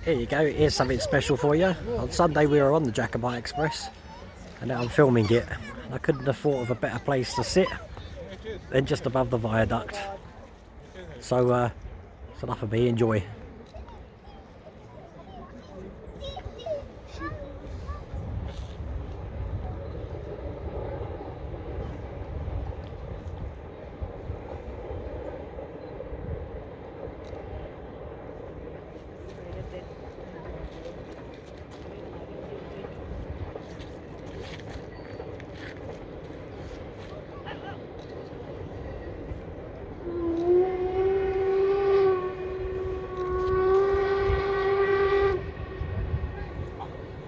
Here you go, here's something special for you. On Sunday we were on the Jacobite Express and now I'm filming it. I couldn't have thought of a better place to sit than just above the viaduct. So it's enough of me, enjoy.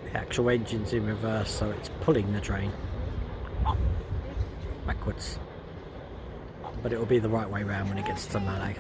The actual engine's in reverse, so it's pulling the train backwards, but it will be the right way round when it gets to Malag.